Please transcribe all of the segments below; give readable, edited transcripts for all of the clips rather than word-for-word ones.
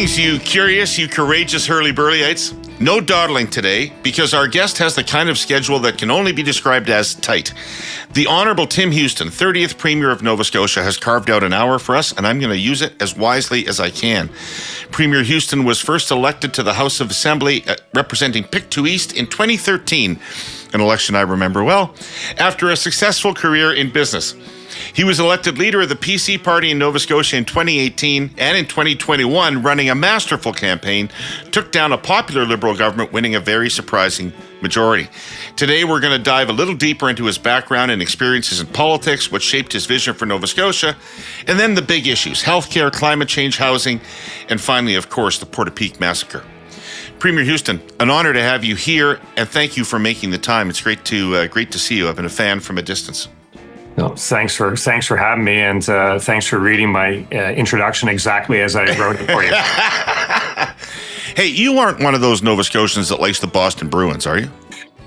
Greetings, you curious, you courageous Herle Burly-ites. No dawdling today, because our guest has the kind of schedule that can only be described as tight. The Honourable Tim Houston, 30th Premier of Nova Scotia, has carved out an hour for us, and I'm going to use it as wisely as I can. Premier Houston was first elected to the House of Assembly representing Pictou East in 2013, an election I remember well, after a successful career in business. He was elected leader of the PC party in Nova Scotia in 2018, and in 2021, running a masterful campaign, took down a popular Liberal government, winning a very surprising majority. Today, we're going to dive a little deeper into his background and experiences in politics, what shaped his vision for Nova Scotia, and then the big issues: healthcare, climate change, housing, and finally, of course, the Portapique massacre. Premier Houston, an honor to have you here, and thank you for making the time. It's great to see you. I've been a fan from a distance. No, thanks for having me, and thanks for reading my introduction exactly as I wrote it for you. Hey, you aren't one of those Nova Scotians that likes the Boston Bruins, are you?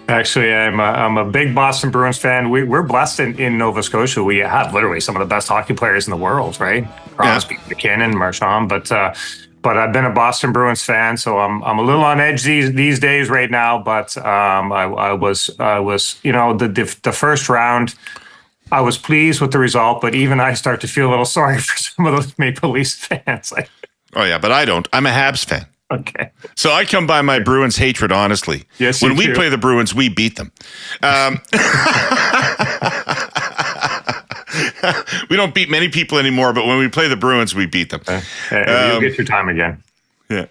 Actually, I'm a big Boston Bruins fan. We're blessed in Nova Scotia. We have literally some of the best hockey players in the world, right? Crosby, McKinnon, Marchand, but I've been a Boston Bruins fan, so I'm a little on edge these days right now. But I was the first round. I was pleased with the result, but even I start to feel a little sorry for some of those Maple Leafs fans. Oh, yeah, but I don't. I'm a Habs fan. Okay. So I come by my Bruins hatred honestly. Yes, when we play the Bruins, we beat them. We don't beat many people anymore, but when we play the Bruins, we beat them. You'll get your time again. Yeah.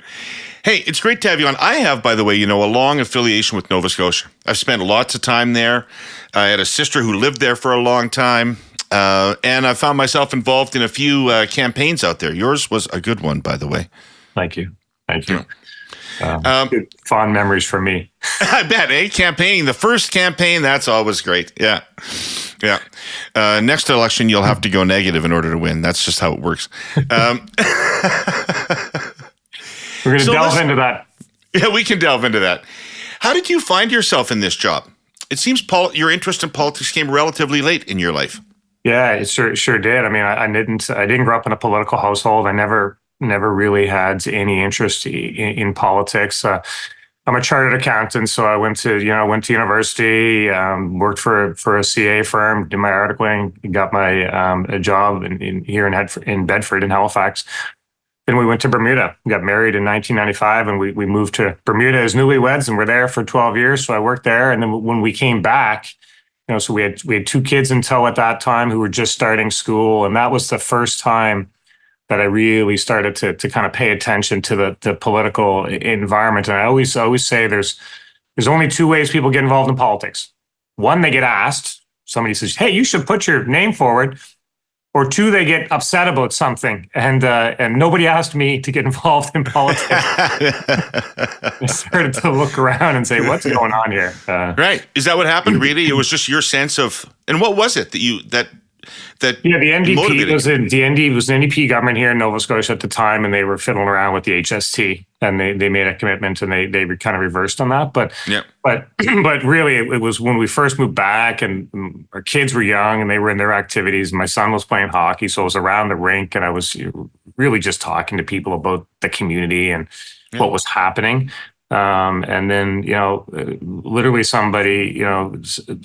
Hey, it's great to have you on. I have, by the way, a long affiliation with Nova Scotia. I've spent lots of time there. I had a sister who lived there for a long time, and I found myself involved in a few campaigns out there. Yours was a good one, by the way. Thank you. Good fond memories for me. I bet, campaigning, the first campaign, that's always great. Yeah. Next election, you'll have to go negative in order to win. That's just how it works. We're going to delve into that. Yeah, we can delve into that. How did you find yourself in this job? It seems your interest in politics came relatively late in your life. Yeah, it sure did. I mean, I didn't grow up in a political household. I never really had any interest in politics. I'm a chartered accountant, so I went to university, worked for a CA firm, did my articling, got my a job here in Bedford in Halifax. Then we went to Bermuda, got married in 1995, and we moved to Bermuda as newlyweds, and we're there for 12 years. So I worked there. And then when we came back, so we had two kids in tow at that time who were just starting school. And that was the first time that I really started to kind of pay attention to the political environment. And I always say there's only two ways people get involved in politics. One, they get asked. Somebody says, hey, you should put your name forward. Or two, they get upset about something, and nobody asked me to get involved in politics. I started to look around and say, "What's going on here?" Right? Is that what happened? Really, it was just your sense of, and what was it that Yeah, the NDP was an NDP government here in Nova Scotia at the time, and they were fiddling around with the HST, and they made a commitment, and they kind of reversed on that. But really, it was when we first moved back, and our kids were young, and they were in their activities. My son was playing hockey, so I was around the rink, and I was really just talking to people about the community and what was happening. And then, literally somebody,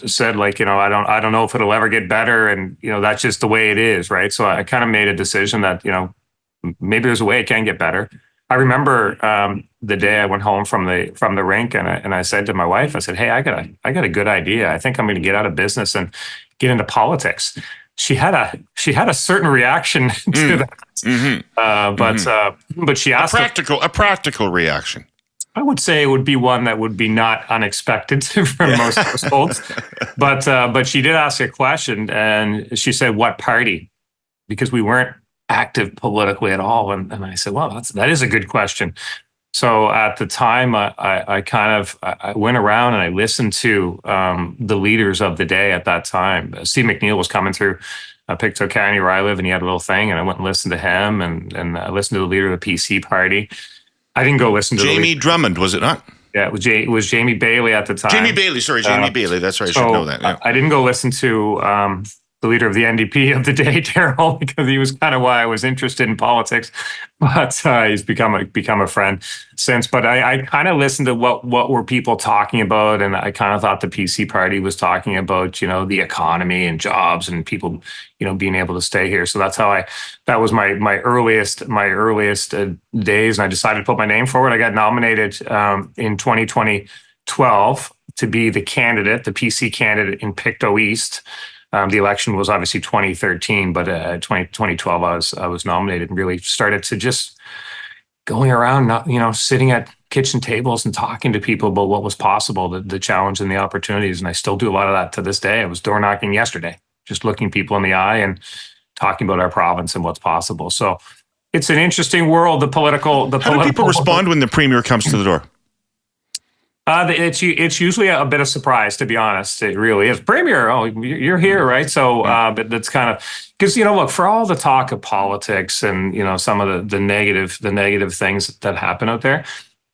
said I don't know if it'll ever get better. And, that's just the way it is. Right. So I kind of made a decision that, maybe there's a way it can get better. I remember the day I went home from the rink, and I said to my wife, I said, hey, I got a good idea. I think I'm going to get out of business and get into politics. She had a certain reaction to that. Mm-hmm. But she asked a practical reaction. I would say it would be one that would be not unexpected for most households, but she did ask a question, and she said, "What party?" Because we weren't active politically at all, and I said, "Well, that is a good question." So at the time, I went around and I listened to the leaders of the day at that time. Steve McNeil was coming through Pictou County where I live, and he had a little thing, and I went and listened to him, and I listened to the leader of the PC party. I didn't go listen to Jamie Drummond, was it not? Yeah, it was Jamie Bailey at the time. Jamie Bailey, that's right. I should know that. Yeah. I didn't go listen to the leader of the NDP of the day, Daryl, because he was kind of why I was interested in politics. But he's become a friend since. But I kind of listened to what were people talking about, and I kind of thought the PC party was talking about, the economy and jobs and people, being able to stay here. So that was my earliest days, and I decided to put my name forward. I got nominated in 2012 to be the PC candidate in Pictou East. The election was obviously 2013, but 2012 I was nominated, and really started to just going around, not sitting at kitchen tables and talking to people about what was possible, the challenge and the opportunities. And I still do a lot of that to this day. I was door knocking yesterday, just looking people in the eye and talking about our province and what's possible. So it's an interesting world. How do people respond when the premier comes to the door? It's usually a bit of surprise, to be honest. It really is. Premier, oh, you're here, right? So, but that's kind of because look, for all the talk of politics and some of the negative things that happen out there,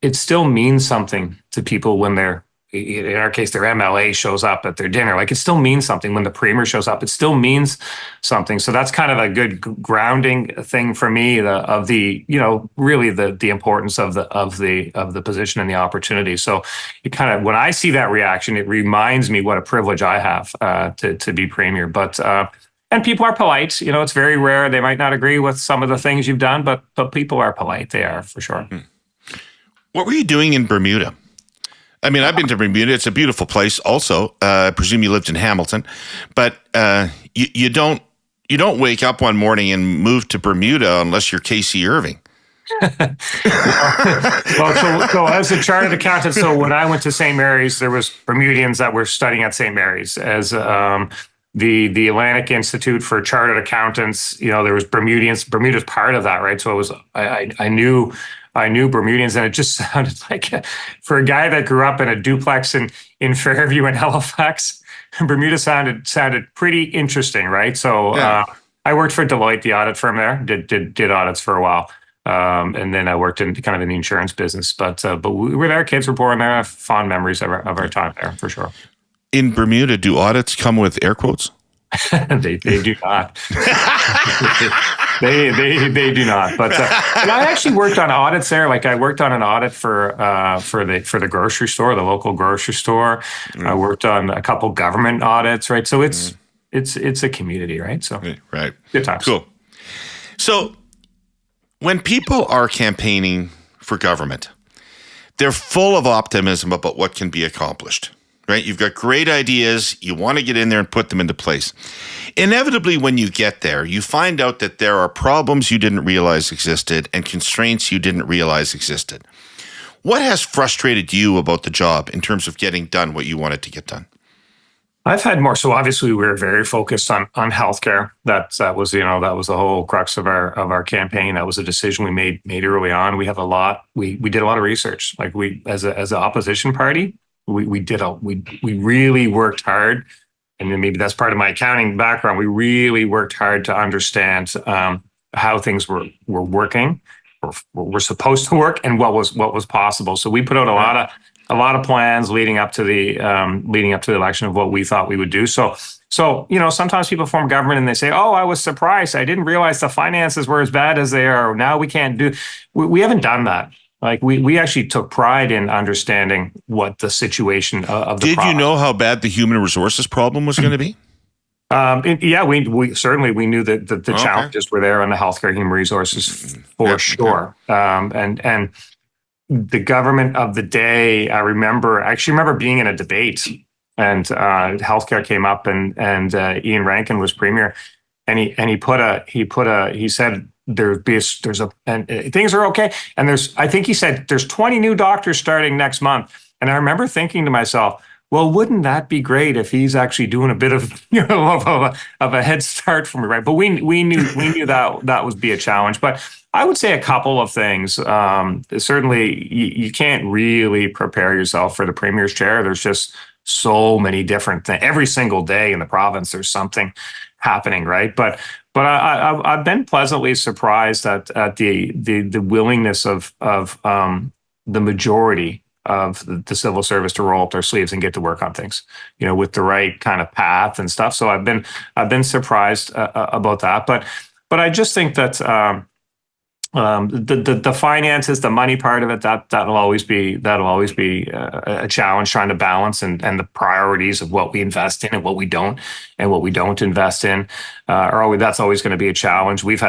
it still means something to people when they're, in our case, their MLA shows up at their dinner. Like, it still means something when the premier shows up. It still means something. So that's kind of a good grounding thing for me, really the importance of the position and the opportunity. So it kind of, when I see that reaction, it reminds me what a privilege I have to be premier. But and people are polite. It's very rare. They might not agree with some of the things you've done, but people are polite. They are, for sure. What were you doing in Bermuda? I mean, I've been to Bermuda. It's a beautiful place also. I presume you lived in Hamilton, but you don't wake up one morning and move to Bermuda unless you're Casey Irving. So as a chartered accountant, so when I went to St. Mary's, there was Bermudians that were studying at St. Mary's as the Atlantic Institute for Chartered Accountants. There was Bermudians. Bermuda's part of that, right? So I knew Bermudians, and it just sounded like, for a guy that grew up in a duplex in Fairview and Halifax, Bermuda sounded pretty interesting, right? So yeah. I worked for Deloitte, the audit firm there, did audits for a while, and then I worked in kind of in the insurance business. But we were there, kids were born there. I have fond memories of our time there, for sure. In Bermuda, do audits come with air quotes? They do not. They do not. But I actually worked on audits there. Like, I worked on an audit for the grocery store, the local grocery store. I worked on a couple government audits, right? So it's a community, right? So right, good times. Cool. So when people are campaigning for government, they're full of optimism about what can be accomplished. Right? You've got great ideas. You want to get in there and put them into place. Inevitably, when you get there, you find out that there are problems you didn't realize existed and constraints you didn't realize existed. What has frustrated you about the job in terms of getting done what you wanted to get done? I've had more. So obviously, we were very focused on healthcare. That was the whole crux of our campaign. That was a decision we made early on. We did a lot of research. Like, we as an opposition party. We really worked hard, and maybe that's part of my accounting background. We really worked hard to understand how things were working, or were supposed to work, and what was possible. So we put out a lot of plans leading up to the election of what we thought we would do. So sometimes people form government and they say, "Oh, I was surprised. I didn't realize the finances were as bad as they are. Now we can't do." We haven't done that. Like, we actually took pride in understanding what the situation of the. Did you know how bad the human resources problem was going to be? We certainly knew that the challenges were there on the healthcare human resources for sure. Okay. And the government of the day, I actually remember being in a debate, and healthcare came up, and Ian Rankin was premier, and he said. Things are okay. And I think he said there's 20 new doctors starting next month. And I remember thinking to myself, well, wouldn't that be great if he's actually doing a bit of of a head start for me, right? But we knew that would be a challenge. But I would say a couple of things. Certainly, you can't really prepare yourself for the premier's chair. There's just so many different things. Every single day in the province, there's something happening, right? But I've been pleasantly surprised at the willingness of the majority of the civil service to roll up their sleeves and get to work on things, with the right kind of path and stuff. So I've been surprised about that, but I just think that the finances, the money part of it, that'll always be a challenge, trying to balance and the priorities of what we invest in and what we don't invest in. That's always going to be a challenge. We've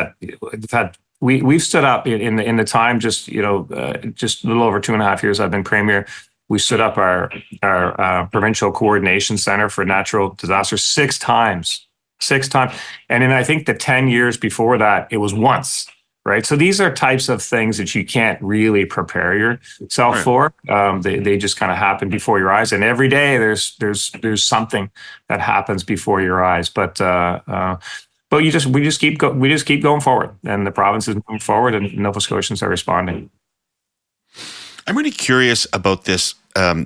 stood up in the time, just a little over 2.5 years I've been premier. We stood up our provincial coordination center for natural disasters 6 times, and in I think the 10 years before that, it was once. Right. So these are types of things that you can't really prepare yourself for. They just kind of happen before your eyes. And every day there's something that happens before your eyes. But we just keep going forward, and the province is moving forward, and Nova Scotians are responding. I'm really curious about this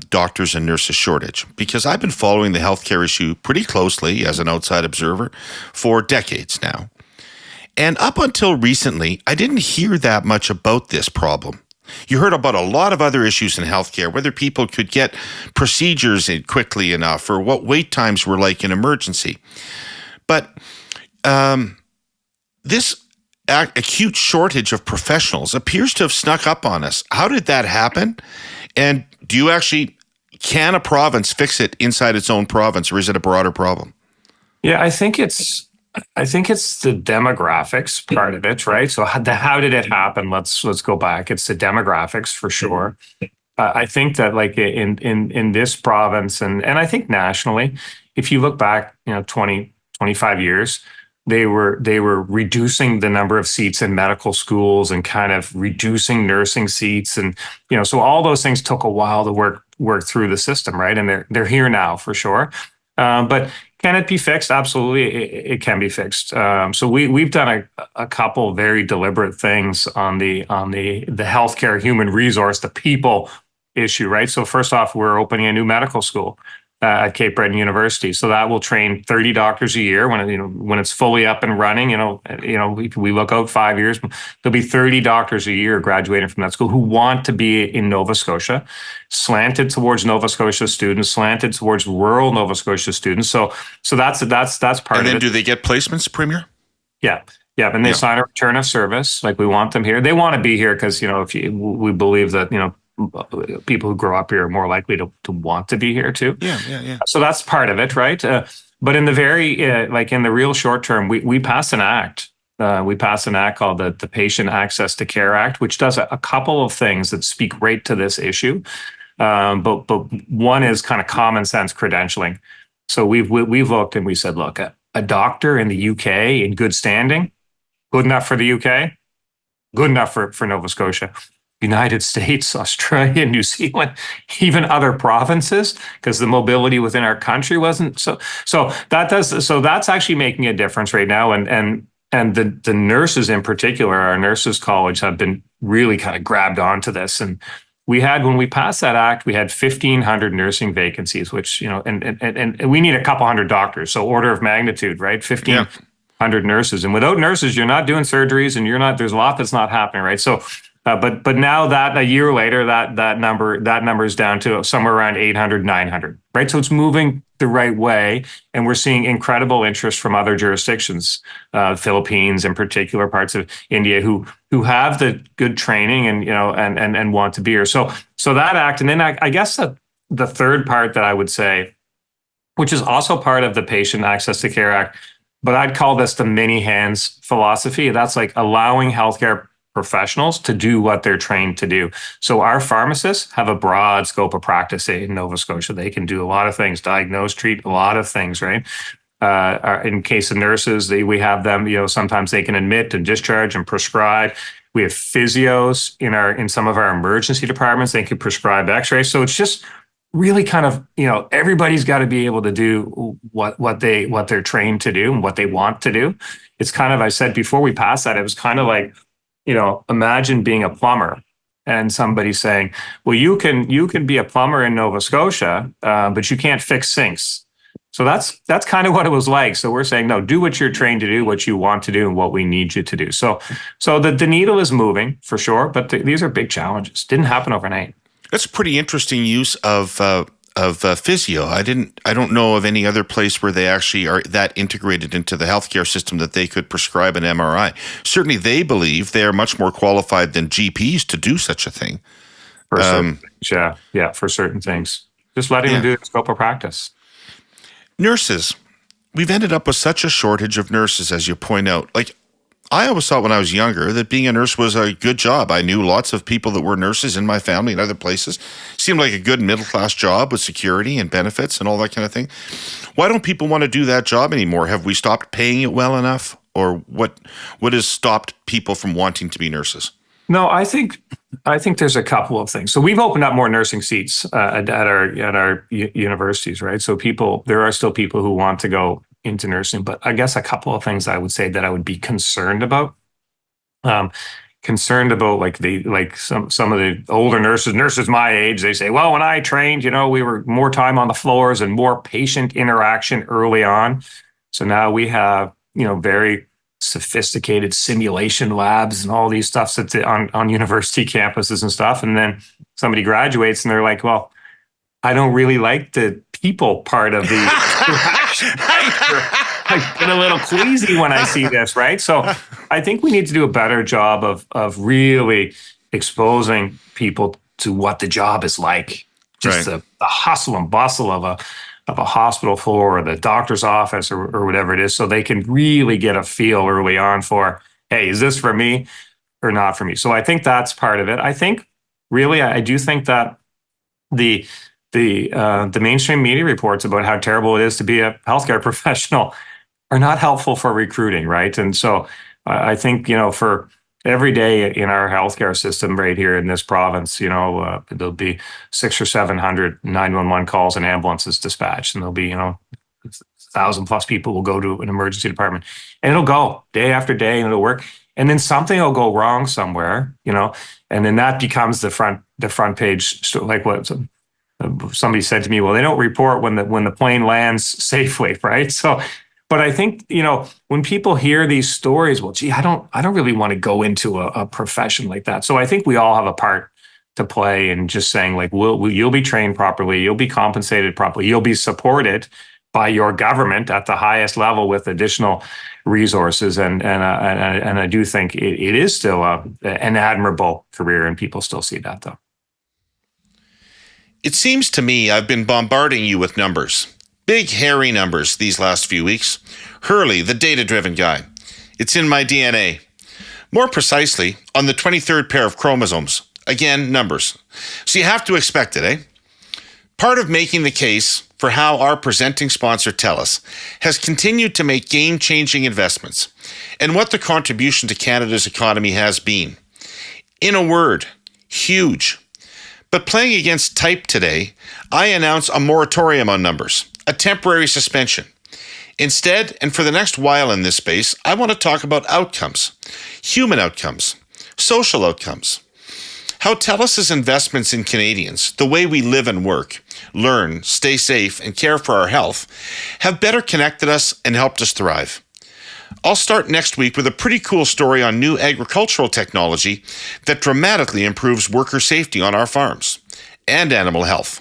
doctors and nurses shortage, because I've been following the healthcare issue pretty closely as an outside observer for decades now. And up until recently, I didn't hear that much about this problem. You heard about a lot of other issues in healthcare, whether people could get procedures in quickly enough or what wait times were like in emergency. But this acute shortage of professionals appears to have snuck up on us. How did that happen? And can a province fix it inside its own province, or is it a broader problem? Yeah, I think it's the demographics part of it, right? So how did it happen? Let's go back. It's the demographics for sure. I think that like in this province and I think nationally, if you look back, 20, 25 years, they were reducing the number of seats in medical schools and kind of reducing nursing seats, and so all those things took a while to work through the system, right? And they're here now for sure. But can it be fixed? Absolutely, it can be fixed. So we've done a couple very deliberate things on the healthcare human resource, the people issue, right? So first off, we're opening a new medical school at Cape Breton University. So that will train 30 doctors a year when it's fully up and running. We look out 5 years, there'll be 30 doctors a year graduating from that school who want to be in Nova Scotia, slanted towards Nova Scotia students, slanted towards rural Nova Scotia students. So that's part of it. And then do they get placements, Premier? Yeah. Yeah, and they sign a return of service. Like, we want them here. They want to be here because we believe that people who grow up here are more likely to want to be here too. Yeah. So that's part of it, right? But in the very in the real short term, we passed an act. We passed an act called the Patient Access to Care Act, which does a couple of things that speak right to this issue. But one is kind of common sense credentialing. So we've looked and we said, look, a doctor in the UK in good standing, good enough for the UK, good enough for Nova Scotia. United States, Australia, New Zealand, even other provinces, because the mobility within our country wasn't so that's actually making a difference right now. And the nurses in particular, our nurses college, have been really kind of grabbed onto this. And when we passed that act, we had 1,500 nursing vacancies, which, and we need a couple hundred doctors. So order of magnitude, right? 1,500 nurses. And without nurses, you're not doing surgeries, and there's a lot that's not happening, right? So but now that a year later, that number is down to somewhere around 800, 900, right? So it's moving the right way, and we're seeing incredible interest from other jurisdictions, Philippines in particular, parts of India, who have the good training and want to be here. So that act, and then I guess the third part that I would say, which is also part of the Patient Access to Care Act, but I'd call this the many hands philosophy. That's like allowing healthcare professionals to do what they're trained to do. So our pharmacists have a broad scope of practice in Nova Scotia. They can do a lot of things, diagnose, treat a lot of things, right? In case of nurses, we have them, sometimes they can admit and discharge and prescribe. We have physios in some of our emergency departments. They can prescribe x-rays. So it's just really kind of, everybody's got to be able to do what they're trained to do and what they want to do. It's kind of, I said before we passed that, it was kind of like, imagine being a plumber and somebody saying, well, you can be a plumber in Nova Scotia, but you can't fix sinks. So that's kind of what it was like. So we're saying, no, do what you're trained to do, what you want to do, and what we need you to do. So the needle is moving for sure, but these are big challenges. Didn't happen overnight. That's a pretty interesting use of physio. I don't know of any other place where they actually are that integrated into the healthcare system that they could prescribe an MRI. Certainly, they believe they are much more qualified than GPs to do such a thing. For certain things, yeah, for certain things. Just letting them do the scope of practice. Nurses. We've ended up with such a shortage of nurses, as you point out. Like, I always thought when I was younger that being a nurse was a good job. I knew lots of people that were nurses in my family and other places. Seemed like a good middle-class job with security and benefits and all that kind of thing. Why don't people want to do that job anymore? Have we stopped paying it well enough? Or what has stopped people from wanting to be nurses? No, I think there's a couple of things. So we've opened up more nursing seats at our universities, right? So there are still people who want to go into nursing, but I guess a couple of things I would say that I would be concerned about. Like some of the older nurses my age, they say, well, when I trained, we were more time on the floors and more patient interaction early on. So now we have, very sophisticated simulation labs and all these stuff that's on university campuses and stuff. And then somebody graduates and they're like, well, I don't really like the people part of the interaction. I get a little queasy when I see this, right? So I think we need to do a better job of really exposing people to what the job is like. Just the hustle and bustle of a hospital floor or the doctor's office or whatever it is, so they can really get a feel early on for, hey, is this for me or not for me? So I think that's part of it. I think really, I do think that the mainstream media reports about how terrible it is to be a healthcare professional are not helpful for recruiting, right? And so I think, for every day in our healthcare system right here in this province, there'll be 600 or 700 911 calls and ambulances dispatched, and there'll be, 1,000 plus people will go to an emergency department, and it'll go day after day, and it'll work, and then something will go wrong somewhere, and then that becomes the front page, like what somebody said to me. Well, they don't report when the plane lands safely, right? So. But I think, when people hear these stories, well, gee, I don't really want to go into a profession like that. So I think we all have a part to play in just saying, like, you'll be trained properly, you'll be compensated properly, you'll be supported by your government at the highest level with additional resources. And I do think it is still an admirable career, and people still see that, though. It seems to me I've been bombarding you with numbers. Big, hairy numbers these last few weeks. Herle, the data-driven guy. It's in my DNA. More precisely, on the 23rd pair of chromosomes. Again, numbers. So you have to expect it, eh? Part of making the case for how our presenting sponsor, TELUS, has continued to make game-changing investments and what the contribution to Canada's economy has been. In a word, huge. But playing against type today, I announce a moratorium on numbers. A temporary suspension. Instead, and for the next while in this space, I want to talk about outcomes, human outcomes, social outcomes, how TELUS's investments in Canadians, the way we live and work, learn, stay safe, and care for our health, have better connected us and helped us thrive. I'll start next week with a pretty cool story on new agricultural technology that dramatically improves worker safety on our farms and animal health.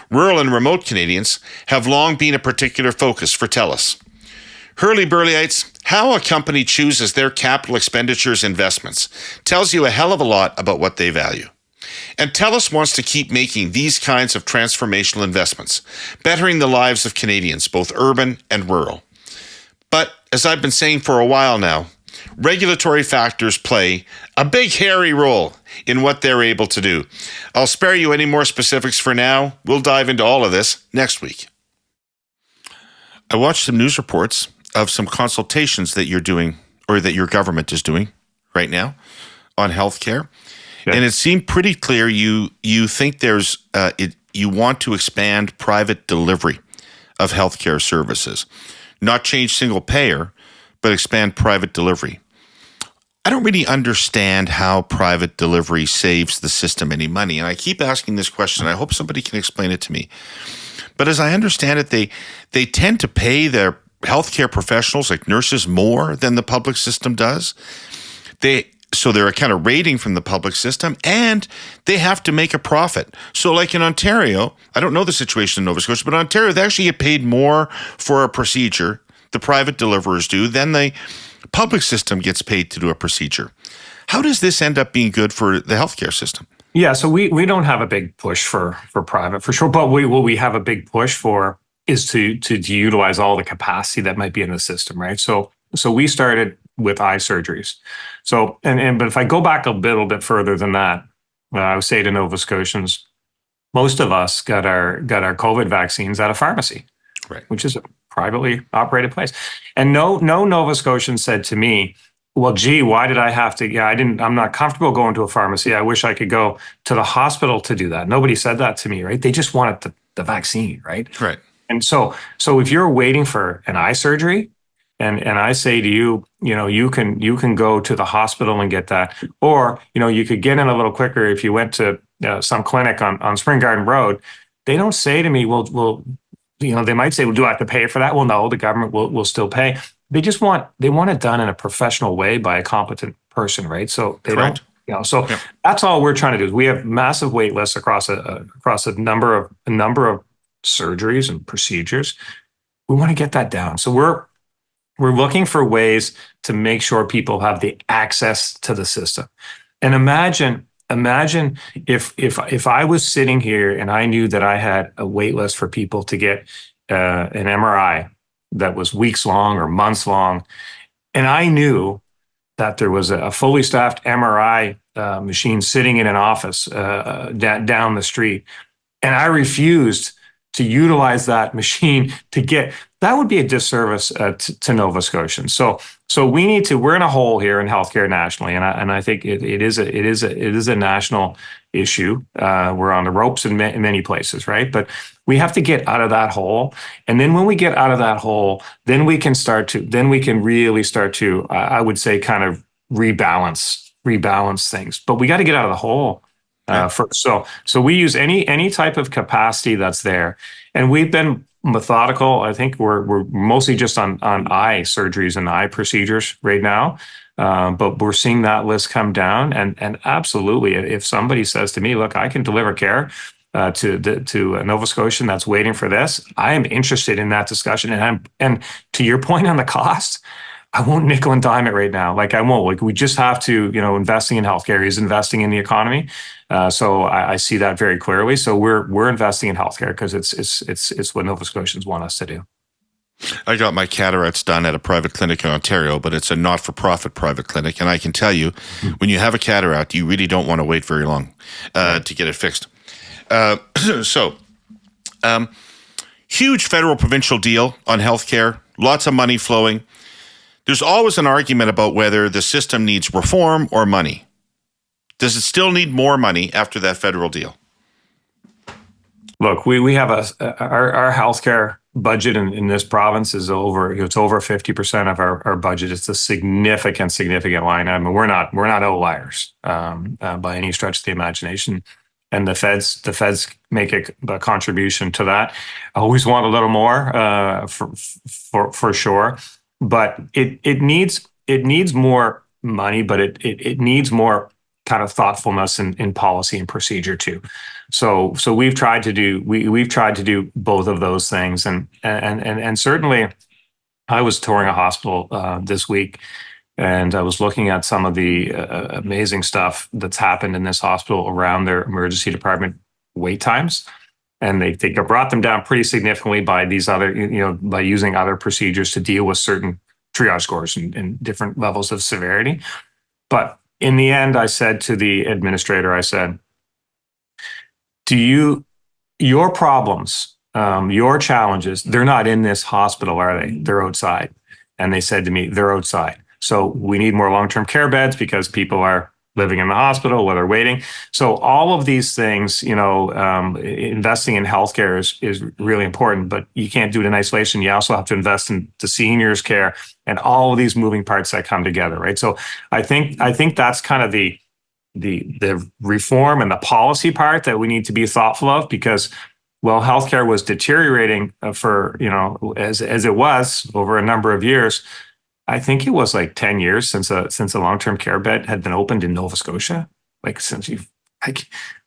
Rural and remote Canadians have long been a particular focus for TELUS. Herle Burly-ites, how a company chooses their capital expenditures investments tells you a hell of a lot about what they value. And TELUS wants to keep making these kinds of transformational investments, bettering the lives of Canadians, both urban and rural. But as I've been saying for a while now, regulatory factors play a big, hairy role in what they're able to do. I'll spare you any more specifics for now. We'll dive into all of this next week. I watched some news reports of some consultations that you're doing, or that your government is doing right now on healthcare. Yeah. And it seemed pretty clear you think you want to expand private delivery of healthcare services. Not change single payer, but expand private delivery. I don't really understand how private delivery saves the system any money. And I keep asking this question. I hope somebody can explain it to me. But as I understand it, they tend to pay their healthcare professionals, like nurses, more than the public system does. So they're a kind of rating from the public system, and they have to make a profit. So like in Ontario, I don't know the situation in Nova Scotia, but in Ontario, they actually get paid more for a procedure, the private deliverers do, than the public system gets paid to do a procedure. How does this end up being good for the healthcare system? Yeah, so we don't have a big push for private for sure, but what we have a big push for is to utilize all the capacity that might be in the system, right? So we started with eye surgeries. So but if I go back a little bit further than that, I would say to Nova Scotians, most of us got our COVID vaccines at a pharmacy, right, which is a privately operated place. And no Nova Scotian said to me, well, gee, why did I have to? Yeah, I'm not comfortable going to a pharmacy. I wish I could go to the hospital to do that. Nobody said that to me, right? They just wanted the vaccine, right? Right. And so if you're waiting for an eye surgery, and I say to you, you can go to the hospital and get that, or you could get in a little quicker if you went to some clinic on Spring Garden Road. They don't say to me, well, they might say, well, do I have to pay for that? Well, no, the government will still pay. They want it done in a professional way by a competent person, right? So they Correct. don't. So that's all we're trying to do. Is we have massive wait lists across a number of surgeries and procedures. We want to get that down. So we're looking for ways to make sure people have the access to the system. And imagine if I was sitting here and I knew that I had a wait list for people to get an MRI that was weeks long or months long, and I knew that there was a fully staffed MRI machine sitting in an office down the street, and I refused to utilize that machine that would be a disservice to Nova Scotians. So we need to. We're in a hole here in healthcare nationally, and I think it is a national issue. We're on the ropes in many places, right? But we have to get out of that hole, and then when we get out of that hole, then we can really start to, I would say, kind of rebalance things. But we got to get out of the hole. First. So we use any type of capacity that's there, and we've been methodical. I think we're mostly just on eye surgeries and eye procedures right now, but we're seeing that list come down. And absolutely, if somebody says to me, "Look, I can deliver care to a Nova Scotian that's waiting for this," I am interested in that discussion. And to your point on the cost, I won't nickel and dime it right now. Like I won't. Like we just have to, investing in healthcare is investing in the economy. So I see that very clearly. So we're investing in healthcare because it's what Nova Scotians want us to do. I got my cataracts done at a private clinic in Ontario, but it's a not-for-profit private clinic, and I can tell you, when you have a cataract, you really don't want to wait very long to get it fixed. Huge federal provincial deal on healthcare, lots of money flowing. There's always an argument about whether the system needs reform or money. Does it still need more money after that federal deal? Look, we have our healthcare budget in this province is over 50% of our budget. It's a significant line. I mean, we're not outliers by any stretch of the imagination. And the feds make a contribution to that. I always want a little more for sure. But it needs more money, but it needs more kind of thoughtfulness in policy and procedure too. So we've tried to do both of those things, and certainly I was touring a hospital this week, and I was looking at some of the amazing stuff that's happened in this hospital around their emergency department wait times. And they brought them down pretty significantly by these other, by using other procedures to deal with certain triage scores and different levels of severity. But in the end, I said to the administrator, I said, your problems, your challenges, they're not in this hospital, are they? They're outside. And they said to me, they're outside. So we need more long-term care beds because people are living in the hospital while they're waiting. So all of these things, investing in healthcare is really important, but you can't do it in isolation. You also have to invest in the seniors' care and all of these moving parts that come together, right? So I think that's kind of the reform and the policy part that we need to be thoughtful of, because healthcare was deteriorating for, as it was over a number of years. I think it was like 10 years since a long-term care bed had been opened in Nova Scotia. Like since you've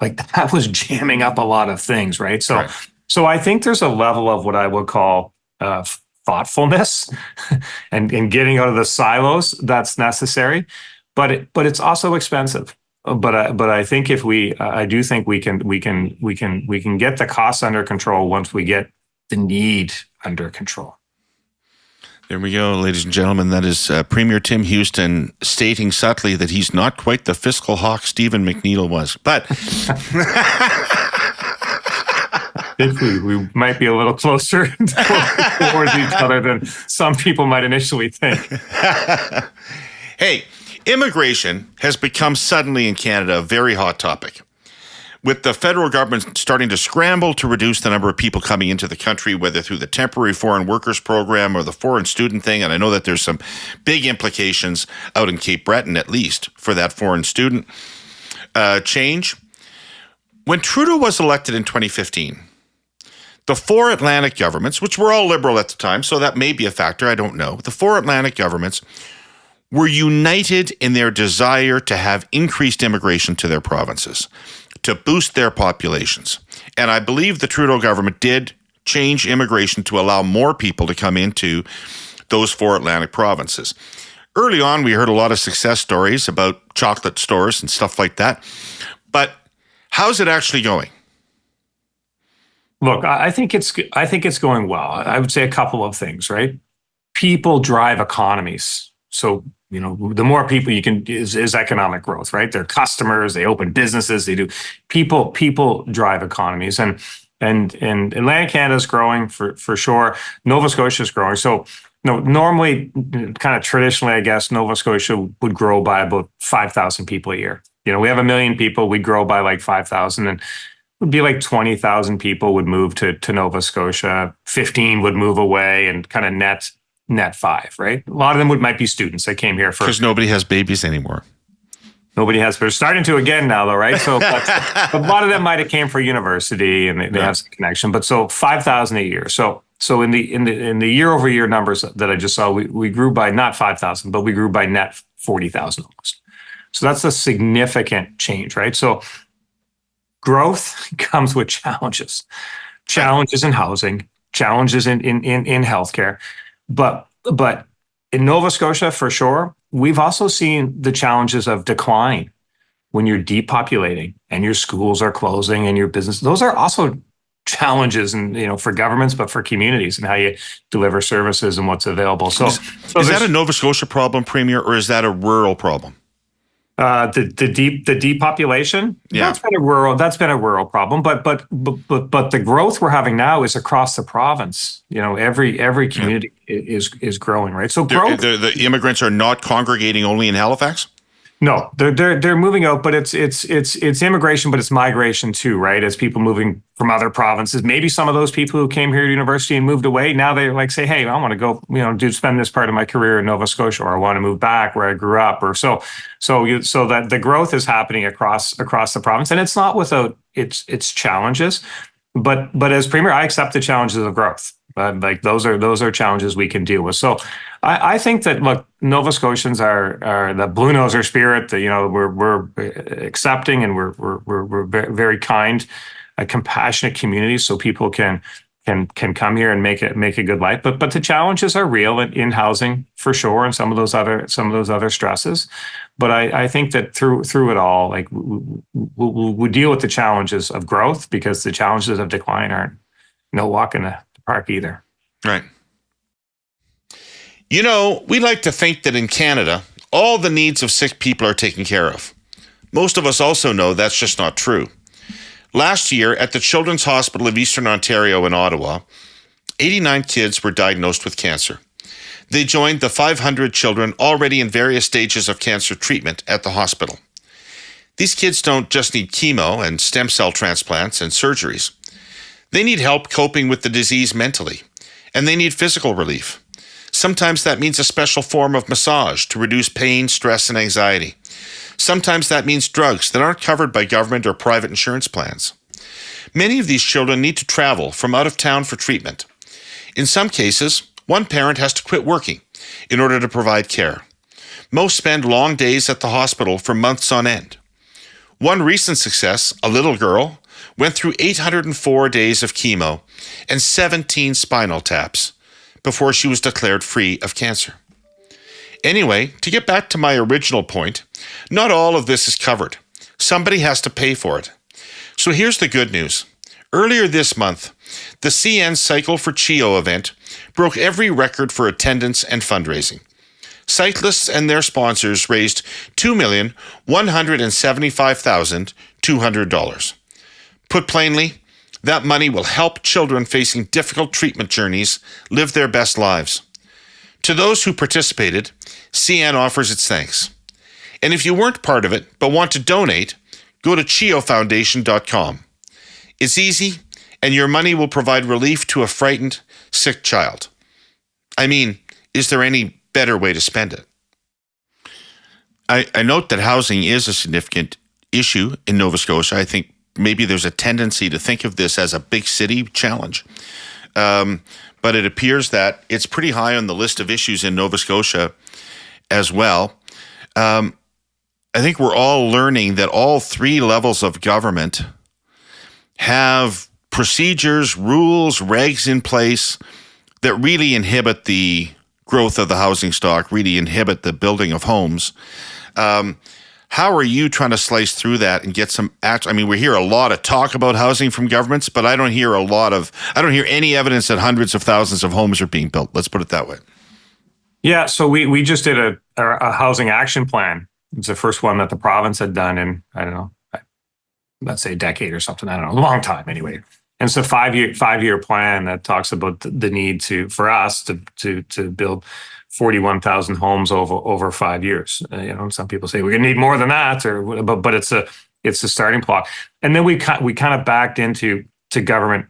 like that was jamming up a lot of things, right? So Right. so I think there's a level of what I would call thoughtfulness and getting out of the silos that's necessary, but it's also expensive. But I think if I do think we can get the costs under control once we get the need under control. There we go, ladies and gentlemen. That is Premier Tim Houston stating subtly that he's not quite the fiscal hawk Stephen McNeil was. But I think we might be a little closer towards each other than some people might initially think. Hey, immigration has become suddenly in Canada a very hot topic, with the federal government starting to scramble to reduce the number of people coming into the country, whether through the temporary foreign workers program or the foreign student thing. And I know that there's some big implications out in Cape Breton, at least, for that foreign student change. When Trudeau was elected in 2015, the four Atlantic governments, which were all Liberal at the time, so that may be a factor, I don't know. The four Atlantic governments were united in their desire to have increased immigration to their provinces, to boost their populations. And I believe the Trudeau government did change immigration to allow more people to come into those four Atlantic provinces. Early on, we heard a lot of success stories about chocolate stores and stuff like that. But how's it actually going? Look, I think it's going well. I would say a couple of things, right? People drive economies. So, the more people you can is economic growth, right? They're customers, they open businesses, they do people drive economies. And Atlantic Canada is growing for sure. Nova Scotia is growing. So, normally, kind of traditionally, I guess, Nova Scotia would grow by about 5,000 people a year. We have 1 million people, we'd grow by like 5,000, and it would be like 20,000 people would move to Nova Scotia, 15 would move away, and kind of net 5, right? A lot of them might be students that came here for... Because nobody has babies anymore. Nobody has, but they're starting to again now, though, right? So but a lot of them might have came for university and they have some connection. But so 5,000 a year. So in the year over year numbers that I just saw, we grew by not 5,000, but we grew by net 40,000 almost. So that's a significant change, right? So growth comes with challenges in housing, challenges in healthcare. But in Nova Scotia, for sure, we've also seen the challenges of decline when you're depopulating and your schools are closing and your business. Those are also challenges, and for governments, but for communities and how you deliver services and what's available. So is that a Nova Scotia problem, Premier, or is that a rural problem? The depopulation, yeah, that's been a rural problem, but the growth we're having now is across the province. Every community is growing, right? So growth. The immigrants are not congregating only in Halifax. No, they're moving out, but it's immigration, but it's migration too, right? As people moving from other provinces, maybe some of those people who came here to university and moved away, now they like say, hey, I want to go, spend this part of my career in Nova Scotia, or I want to move back where I grew up, or so that the growth is happening across the province, and it's not without its challenges, but as Premier, I accept the challenges of growth. Like those are challenges we can deal with. So I think that, look, Nova Scotians are the blue noser spirit. That we're accepting, and we're very kind, a compassionate community. So people can come here and make a good life. But the challenges are real in housing for sure, and some of those other stresses. But I think that through it all, like we'll deal with the challenges of growth, because the challenges of decline aren't no walk in the park either. Right. We like to think that in Canada, all the needs of sick people are taken care of. Most of us also know that's just not true. Last year, at the Children's Hospital of Eastern Ontario in Ottawa, 89 kids were diagnosed with cancer. They joined the 500 children already in various stages of cancer treatment at the hospital. These kids don't just need chemo and stem cell transplants and surgeries. They need help coping with the disease mentally, and they need physical relief. Sometimes that means a special form of massage to reduce pain, stress, and anxiety. Sometimes that means drugs that aren't covered by government or private insurance plans. Many of these children need to travel from out of town for treatment. In some cases, one parent has to quit working in order to provide care. Most spend long days at the hospital for months on end. One recent success, a little girl, went through 804 days of chemo and 17 spinal taps before she was declared free of cancer. Anyway, to get back to my original point, not all of this is covered. Somebody has to pay for it. So here's the good news. Earlier this month, the CN Cycle for CHEO event broke every record for attendance and fundraising. Cyclists and their sponsors raised $2,175,200. Put plainly, that money will help children facing difficult treatment journeys live their best lives. To those who participated, CN offers its thanks. And if you weren't part of it but want to donate, go to cheofoundation.com. It's easy, and your money will provide relief to a frightened, sick child. I mean, is there any better way to spend it? I note that housing is a significant issue in Nova Scotia. I think maybe there's a tendency to think of this as a big city challenge. But it appears that it's pretty high on the list of issues in Nova Scotia as well. I think we're all learning that all three levels of government have procedures, rules, regs in place that really inhibit the growth of the housing stock, really inhibit the building of homes. How are you trying to slice through that and get some action? I mean, we hear a lot of talk about housing from governments, but I don't hear any evidence that hundreds of thousands of homes are being built. Let's put it that way. Yeah, so we just did a housing action plan. It's the first one that the province had done in, I don't know, let's say a decade or something. I don't know, a long time anyway. And it's a five-year plan that talks about the need for us to build 41,000 homes over 5 years. Some people say we're going to need more than that, but it's a starting block. And then we kind of backed into government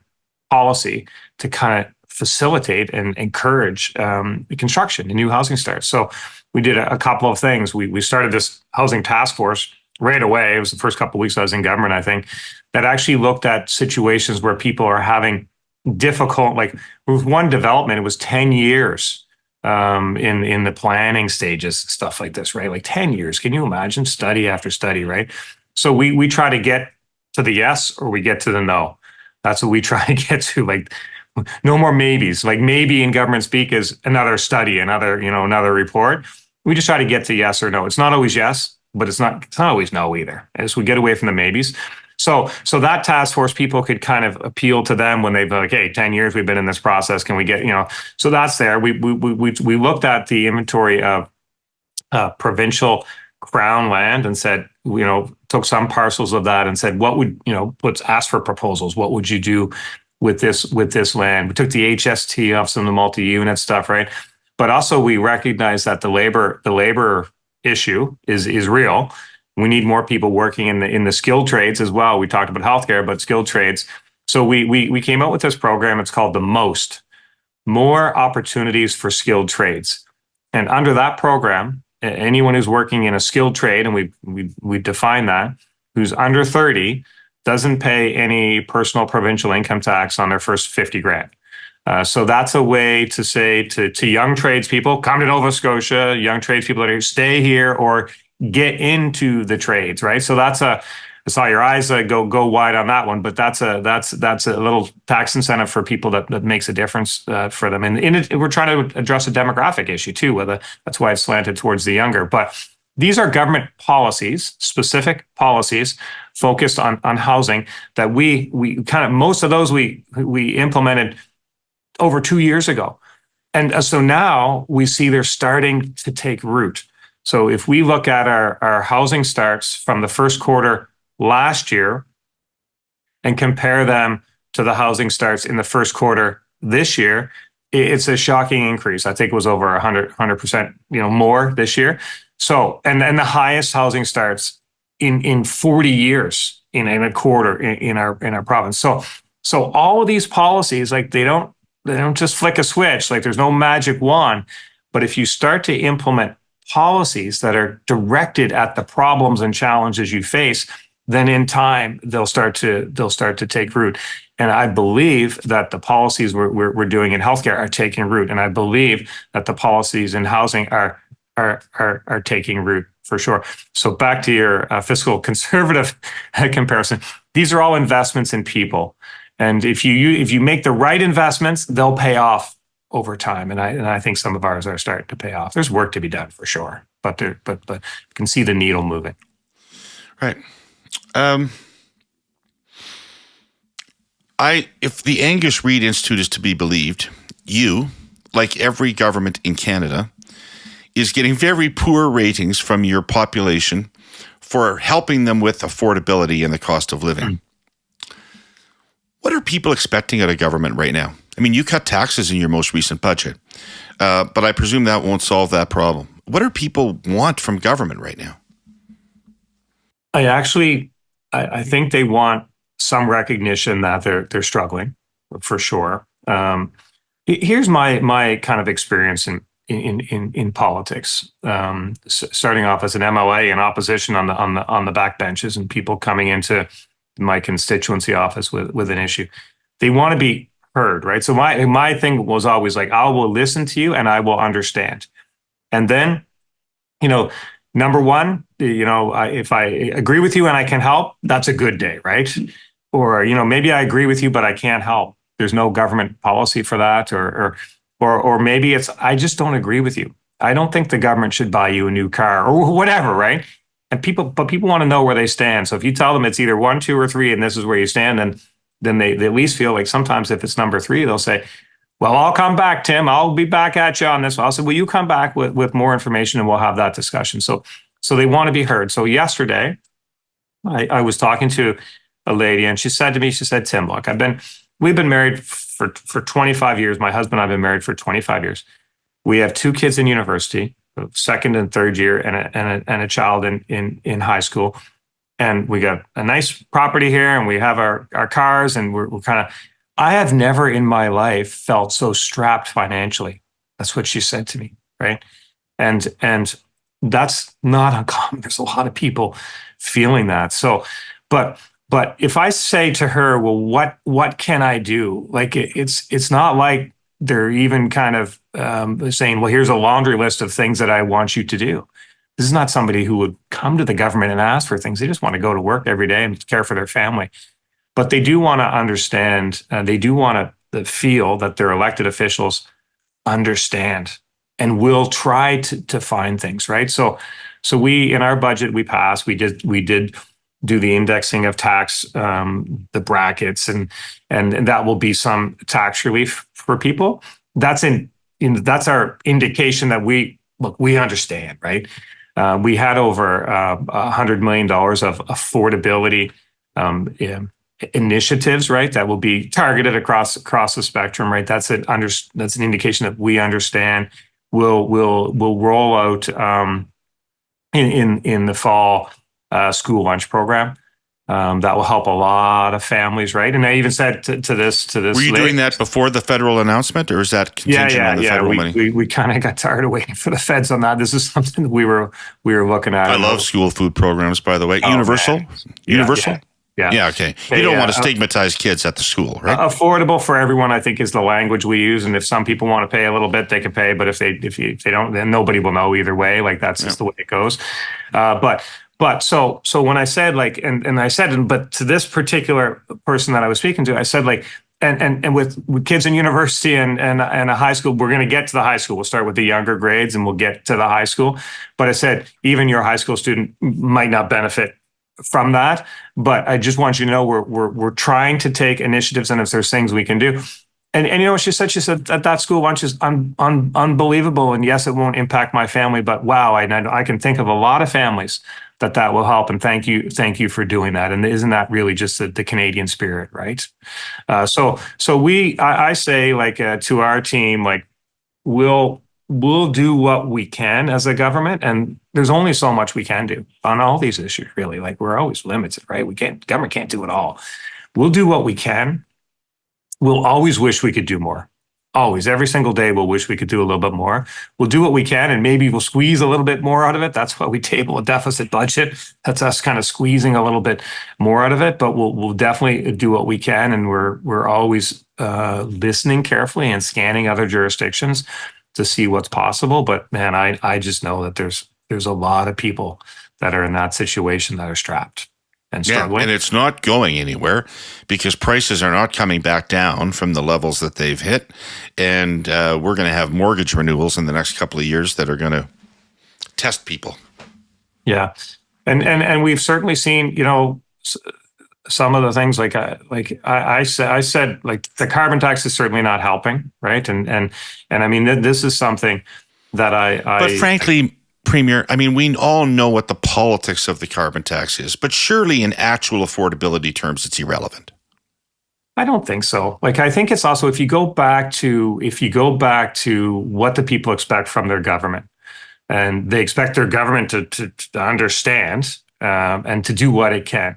policy to kind of facilitate and encourage construction and new housing starts. So we did a couple of things. We started this housing task force right away. It was the first couple of weeks I was in government, I think, that actually looked at situations where people are having difficult, like with one development, it was 10 years in the planning stages, stuff like this, right? Like 10 years. Can you imagine? Study after study, right? So we try to get to the yes or we get to the no. That's what we try to get to. Like no more maybes. Like maybe in government speak is another study, another report. We just try to get to yes or no. It's not always yes, but it's not always no either. As we get away from the maybes. So that task force, people could kind of appeal to them when they've like, hey, 10 years we've been in this process. Can we get, so that's there. We looked at the inventory of provincial crown land and said, took some parcels of that and said, what would, let's ask for proposals. What would you do with this land? We took the HST off some of the multi-unit stuff, right? But also we recognize that the labor issue is real. We need more people working in the skilled trades as well. We talked about healthcare, but skilled trades. So we came out with this program. It's called More Opportunities for Skilled Trades. And under that program, anyone who's working in a skilled trade, and we define that, who's under 30, doesn't pay any personal provincial income tax on their first 50 grand. So that's a way to say to young tradespeople, come to Nova Scotia, young tradespeople that are stay here or get into the trades, right? So I saw your eyes go wide on that one, but that's a little tax incentive for people that makes a difference for them. And we're trying to address a demographic issue too. That's why it's slanted towards the younger. But these are government policies, specific policies focused on housing that we kind of most of those we implemented over 2 years ago, and so now we see they're starting to take root. So if we look at our housing starts from the first quarter last year and compare them to the housing starts in the first quarter this year, it's a shocking increase. I think it was over 100% more this year. So and the highest housing starts in 40 years in a quarter in our province. So all of these policies, like they don't just flick a switch. Like there's no magic wand. But if you start to implement policies that are directed at the problems and challenges you face, then in time they'll start to take root. And I believe that the policies we're doing in healthcare are taking root. And I believe that the policies in housing are taking root for sure. So back to your fiscal conservative comparison, these are all investments in people. And if you make the right investments, they'll pay off over time. And I think some of ours are starting to pay off. There's work to be done for sure, but you can see the needle moving. Right. If the Angus Reid Institute is to be believed, you, like every government in Canada, is getting very poor ratings from your population for helping them with affordability and the cost of living. What are people expecting out of government right now? I mean, you cut taxes in your most recent budget, but I presume that won't solve that problem. What do people want from government right now? I think they want some recognition that they're struggling, for sure. Here's my kind of experience in politics. Starting off as an MLA in opposition on the backbenches, and people coming into my constituency office with an issue, they want to be heard, right? So my thing was always like, I will listen to you and I will understand, and then, number one, if I agree with you and I can help, that's a good day, right? Or, maybe I agree with you, but I can't help. There's no government policy for that. Or maybe it's, I just don't agree with you. I don't think the government should buy you a new car or whatever, right? And people want to know where they stand. So if you tell them it's either 1, 2, or 3, and this is where you stand, then they at least feel like sometimes if it's number 3, they'll say, well, I'll come back, Tim. I'll be back at you on this. I'll say, will you come back with more information and we'll have that discussion. So they want to be heard. So yesterday, I was talking to a lady and she said to me, Tim, look, we've been married for 25 years. My husband and I have been married for 25 years. We have 2 kids in university, second and third year, and a child in high school. And we got a nice property here and we have our cars, and we're kind of, I have never in my life felt so strapped financially. That's what she said to me, right? And that's not uncommon. There's a lot of people feeling that. So, but if I say to her, well, what can I do? Like it's not like they're even kind of saying, well, here's a laundry list of things that I want you to do. This is not somebody who would come to the government and ask for things. They just want to go to work every day and care for their family. But they do want to understand, they do want to feel that their elected officials understand and will try to find things, right? So we, in our budget, we passed, we did do the indexing of tax, the brackets, and that will be some tax relief for people. That's that's our indication that we understand, right? We had over $100 million of affordability initiatives, right? That will be targeted across the spectrum, right? That's an indication that we understand. We'll roll out in the fall school lunch program. That will help a lot of families, right? And I even said to this. Were you doing that before the federal announcement, or is that contingent on the federal money? We kind of got tired of waiting for the feds on that. This is something that we were looking at. I love school food programs, by the way. Oh, Universal? Man. Universal? Yeah, okay. You don't want to stigmatize kids at the school, right? Affordable for everyone, I think, is the language we use. And if some people want to pay a little bit, they can pay. But if they don't, then nobody will know either way. Like that's just the way it goes. But so when I said but to this particular person that I was speaking to, I said and with kids in university and a high school, we're going to get to the high school. We'll start with the younger grades and we'll get to the high school. But I said, even your high school student might not benefit from that. But I just want you to know we're trying to take initiatives, and if there's things we can do. And you know what she said? She said that school lunch is unbelievable. And yes, it won't impact my family, but wow, I can think of a lot of families that will help. And thank you for doing that. And isn't that really just the Canadian spirit, right? So I say to our team, we'll do what we can as a government, and there's only so much we can do on all these issues. Really, we're always limited, right? Government can't do it all. We'll do what we can. We'll always wish we could do more. Always, every single day, we'll wish we could do a little bit more. We'll do what we can, and maybe we'll squeeze a little bit more out of it. That's why we table a deficit budget. That's us kind of squeezing a little bit more out of it. But we'll definitely do what we can, and we're always listening carefully and scanning other jurisdictions to see what's possible. But man, I just know that there's a lot of people that are in that situation that are strapped and struggling. Yeah, and it's not going anywhere because prices are not coming back down from the levels that they've hit. And we're going to have mortgage renewals in the next couple of years that are going to test people. Yeah. And we've certainly seen, some of the things like I said, like the carbon tax is certainly not helping. Right. And I mean, this is something that but frankly, Premier, I mean, we all know what the politics of the carbon tax is, but surely in actual affordability terms, it's irrelevant. I don't think so. Like, I think it's also, if you go back to what the people expect from their government, and they expect their government to understand and to do what it can.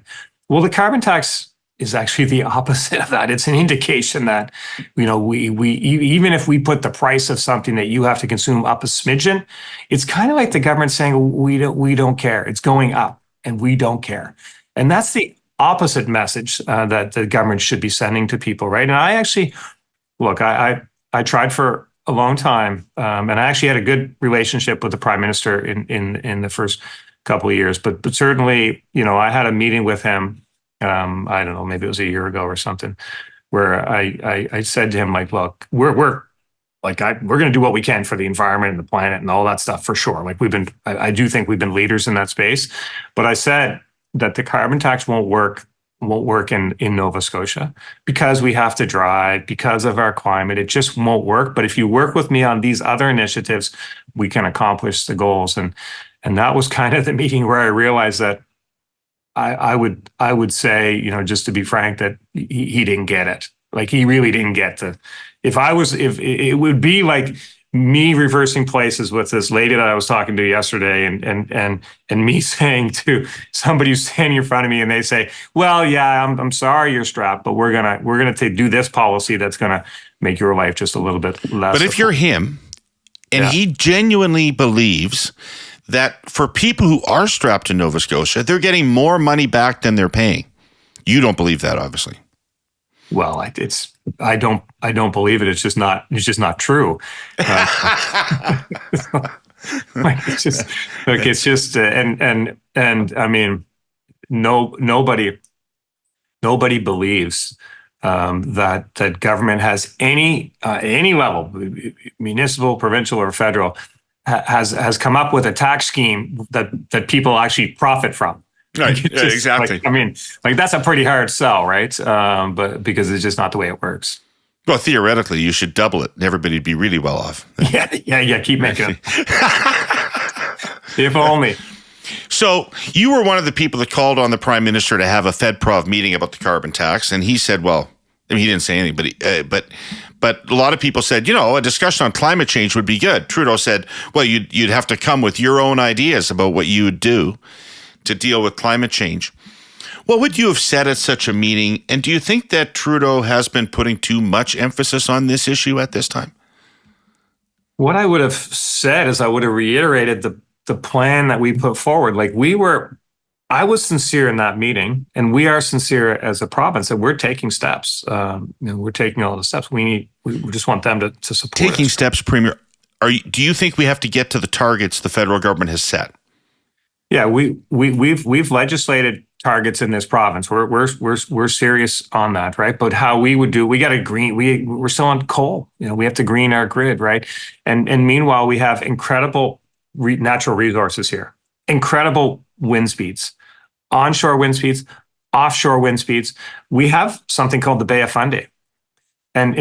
Well, the carbon tax is actually the opposite of that. It's an indication that, we even if we put the price of something that you have to consume up a smidgen, it's kind of like the government saying we don't care. It's going up, and we don't care. And that's the opposite message that the government should be sending to people, right? And I actually, look, I tried for a long time, and I actually had a good relationship with the Prime Minister in the first couple of years. But certainly, I had a meeting with him. I don't know, maybe it was a year ago or something, where I said to him, like, look, we're going to do what we can for the environment and the planet and all that stuff for sure. Like I do think we've been leaders in that space, but I said that the carbon tax won't work in Nova Scotia because we have to drive, because of our climate. It just won't work. But if you work with me on these other initiatives, we can accomplish the goals. And that was kind of the meeting where I realized that I would say, just to be frank, that he didn't get it. Like, he really didn't get if it would be like me reversing places with this lady that I was talking to yesterday and me saying to somebody who's standing in front of me, and they say, well, yeah, I'm sorry you're strapped, but we're going to do this policy that's going to make your life just a little bit less. But if you're him and he genuinely believes that for people who are strapped in Nova Scotia, they're getting more money back than they're paying. You don't believe that, obviously. Well, I don't believe it. It's just not true. And I mean, nobody believes that government has any level, municipal, provincial, or federal, has come up with a tax scheme that people actually profit from. Right. Yeah, exactly. That's a pretty hard sell, right? But because it's just not the way it works. Well, theoretically, you should double it, and everybody'd be really well off. Yeah. Keep making it. If only. So you were one of the people that called on the Prime Minister to have a FedProv meeting about the carbon tax, and he said, well, I mean, he didn't say anything, but a lot of people said, a discussion on climate change would be good. Trudeau said, well, you'd have to come with your own ideas about what you would do to deal with climate change. What would you have said at such a meeting? And do you think that Trudeau has been putting too much emphasis on this issue at this time? What I would have said is I would have reiterated the plan that we put forward. Like, I was sincere in that meeting, and we are sincere as a province that we're taking steps. We're taking all the steps we just want them to support taking us. Steps, Premier. Do you think we have to get to the targets the federal government has set? Yeah, we've legislated targets in this province. We're serious on that, right? But how we would do, we got to green. We're still on coal. We have to green our grid, right? And meanwhile, we have incredible natural resources here, incredible wind speeds, onshore wind speeds, offshore wind speeds. We have something called the Bay of Fundy, and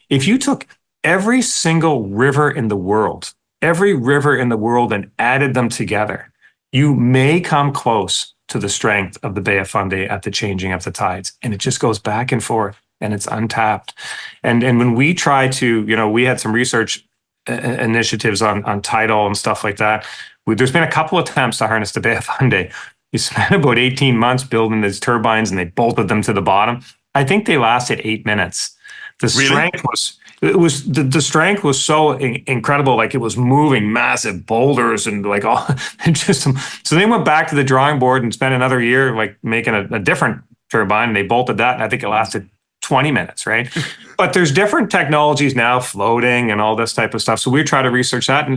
if you took every single river in the world, and added them together, you may come close to the strength of the Bay of Fundy at the changing of the tides. And it just goes back and forth, and it's untapped. And when we try to, we had some research initiatives on tidal and stuff like that. There's been a couple attempts to harness the Bay of Fundy. You spent about 18 months building these turbines, and they bolted them to the bottom. I think they lasted 8 minutes. The strength was it was the strength was so incredible. Like it was moving massive boulders and like all and just so they went back to the drawing board and spent another year like making a different turbine. And they bolted that, and I think it lasted 20 minutes, right? But there's different technologies now, floating and all this type of stuff. So we try to research that,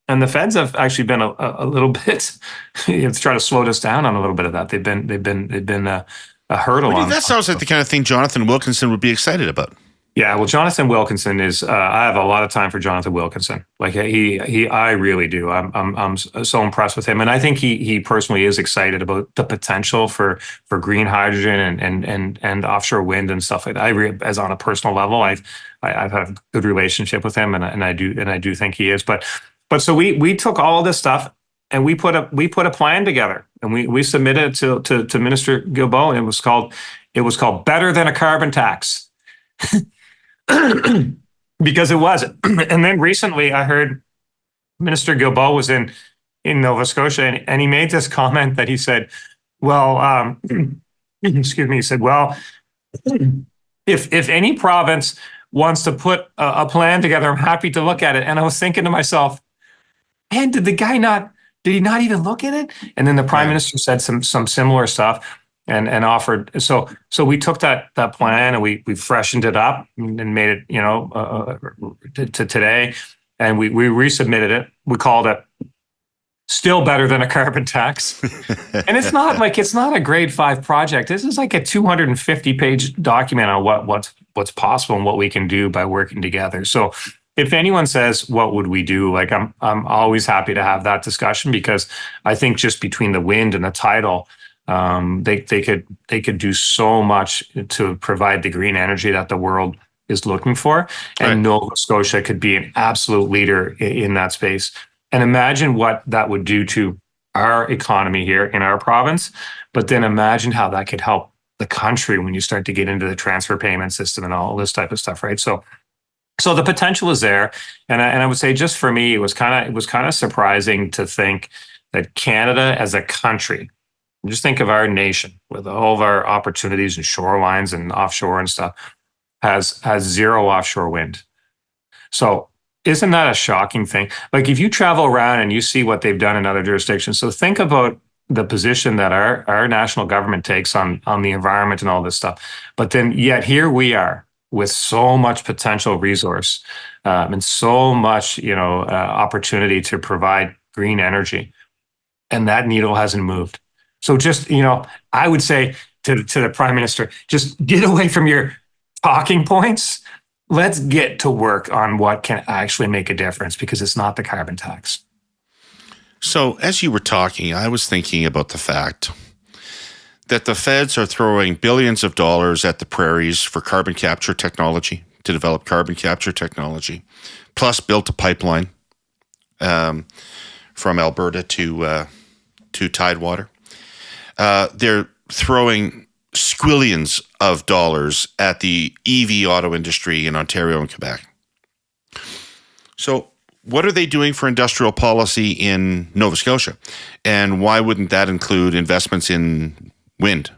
and the feds have actually been a little bit to try to slow us down on a little bit of that. They've been a hurdle on that. Sounds like the kind of thing Jonathan Wilkinson would be excited about. Yeah, well, Jonathan Wilkinson is. I have a lot of time for Jonathan Wilkinson. Like I really do. I'm so impressed with him, and I think he personally is excited about the potential for green hydrogen and offshore wind and stuff like that. As on a personal level, I've had a good relationship with him, and I do think he is. But so we took all of this stuff and we put a plan together, and we submitted it to Minister Guilbeault, and it was called Better Than a Carbon Tax. Because it wasn't. And then recently I heard Minister Guilbeault was in Nova Scotia, and he made this comment that he said, well, excuse me, he said, well, if any province wants to put a plan together, I'm happy to look at it. And I was thinking to myself, man, did he not even look at it? And then the Prime Minister said some similar stuff. And offered, so we took that plan and we freshened it up and made it, to today, and we resubmitted it. We called it Still Better Than a Carbon Tax, and it's not a grade 5 project. This is like a 250-page document on what's possible and what we can do by working together. So if anyone says what would we do, like I'm always happy to have that discussion, because I think just between the wind and the tidal, they could do so much to provide the green energy that the world is looking for, and Nova Scotia could be an absolute leader in that space. And imagine what that would do to our economy here in our province, but then imagine how that could help the country when you start to get into the transfer payment system and all this type of stuff, right? So the potential is there, and I would say just for me, it was kind of surprising to think that Canada as a country. Just think of our nation with all of our opportunities and shorelines and offshore and stuff has zero offshore wind. So isn't that a shocking thing? Like if you travel around and you see what they've done in other jurisdictions, so think about the position that our national government takes on the environment and all this stuff. But then yet here we are with so much potential resource and so much opportunity to provide green energy, and that needle hasn't moved. So just, I would say to the Prime Minister, just get away from your talking points. Let's get to work on what can actually make a difference, because it's not the carbon tax. So as you were talking, I was thinking about the fact that the feds are throwing billions of dollars at the prairies for carbon capture technology, to develop carbon capture technology, plus built a pipeline from Alberta to Tidewater. They're throwing squillions of dollars at the EV auto industry in Ontario and Quebec. So what are they doing for industrial policy in Nova Scotia? And why wouldn't that include investments in wind?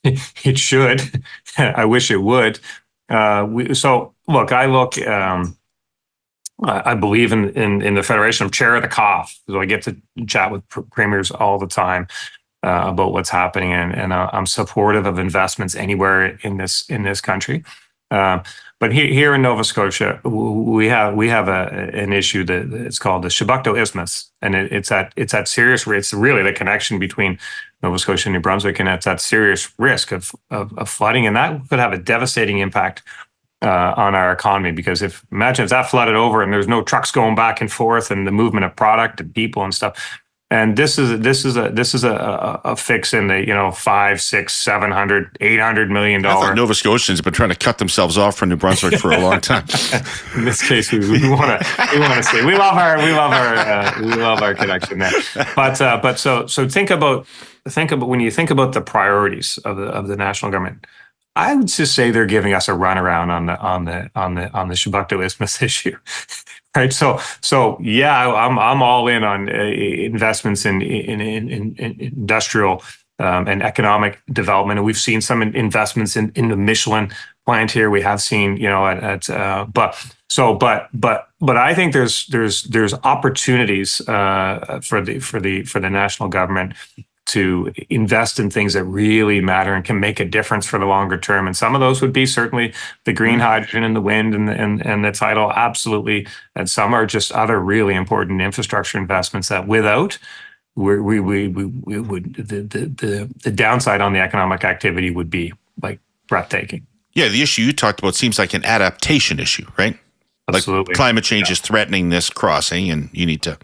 It should. I wish it would. I believe in the Federation. I'm chair of the COF, so I get to chat with premiers all the time about what's happening, and I'm supportive of investments anywhere in this country. But here in Nova Scotia, we have an issue that it's called the Pictou Isthmus, and it's at serious risk. It's really the connection between Nova Scotia and New Brunswick, and it's at serious risk of flooding, and that could have a devastating impact on our economy, because imagine if that flooded over and there's no trucks going back and forth and the movement of product and people and stuff. And this is a fix in the $500, $600, $700, $800 million. I thought Nova Scotians have been trying to cut themselves off from New Brunswick for a long time. In this case, we want to say we love our connection there. But so think about when you think about the priorities of the national government. I would just say they're giving us a runaround on the Pictou Isthmus issue, right? So yeah, I'm all in on investments in industrial and economic development. And we've seen some investments in the Michelin plant here. We have seen, but I think there's opportunities for the national government to invest in things that really matter and can make a difference for the longer term. And some of those would be certainly the green hydrogen and the wind and the tidal, absolutely. And some are just other really important infrastructure investments that without, we would the downside on the economic activity would be like breathtaking. Yeah, the issue you talked about seems like an adaptation issue, right? Absolutely. Like climate change is threatening this crossing, and you need to.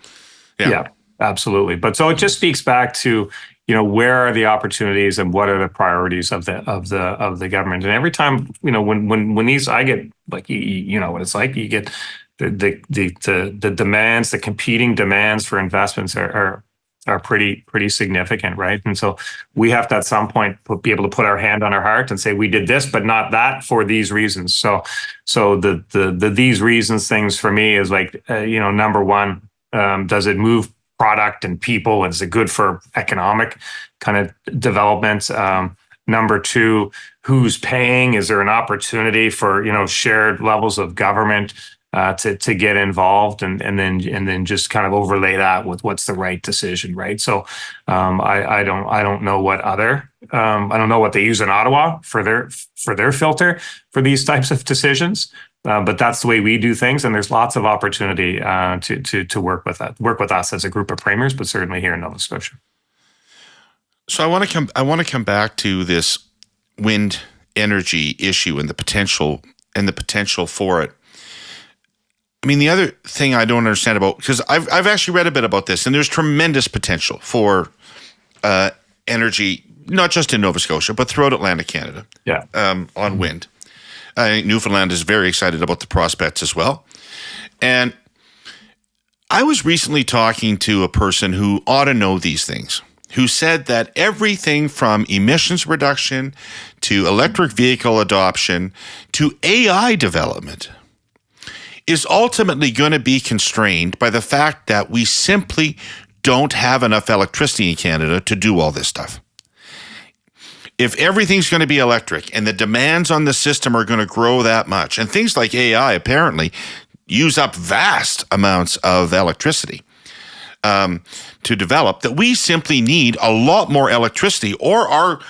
Yeah, absolutely. But so it just speaks back to, where are the opportunities and what are the priorities of the government? And every time, when these, I get like, what it's like, you get the demands, the competing demands for investments are pretty significant, right? And so we have to at some point be able to put our hand on our heart and say we did this, but not that for these reasons. So the these reasons things for me is like number one, does it move product and people? Is it good for economic kind of development? Number two, who's paying? Is there an opportunity for shared levels of government to get involved, and then just kind of overlay that with what's the right decision, right? So I don't know what I don't know what they use in Ottawa for their filter for these types of decisions, but that's the way we do things, and there's lots of opportunity to work with us as a group of premiers, but certainly here in Nova Scotia. So I want to come back to this wind energy issue and the potential for it. I mean, the other thing I don't understand about, because I've actually read a bit about this, and there's tremendous potential for energy, not just in Nova Scotia, but throughout Atlantic Canada. Yeah. On wind. I think Newfoundland is very excited about the prospects as well. And I was recently talking to a person who ought to know these things, who said that everything from emissions reduction to electric vehicle adoption to AI development is ultimately going to be constrained by the fact that we simply don't have enough electricity in Canada to do all this stuff. If everything's going to be electric and the demands on the system are going to grow that much, and things like AI apparently use up vast amounts of electricity to develop, that we simply need a lot more electricity, or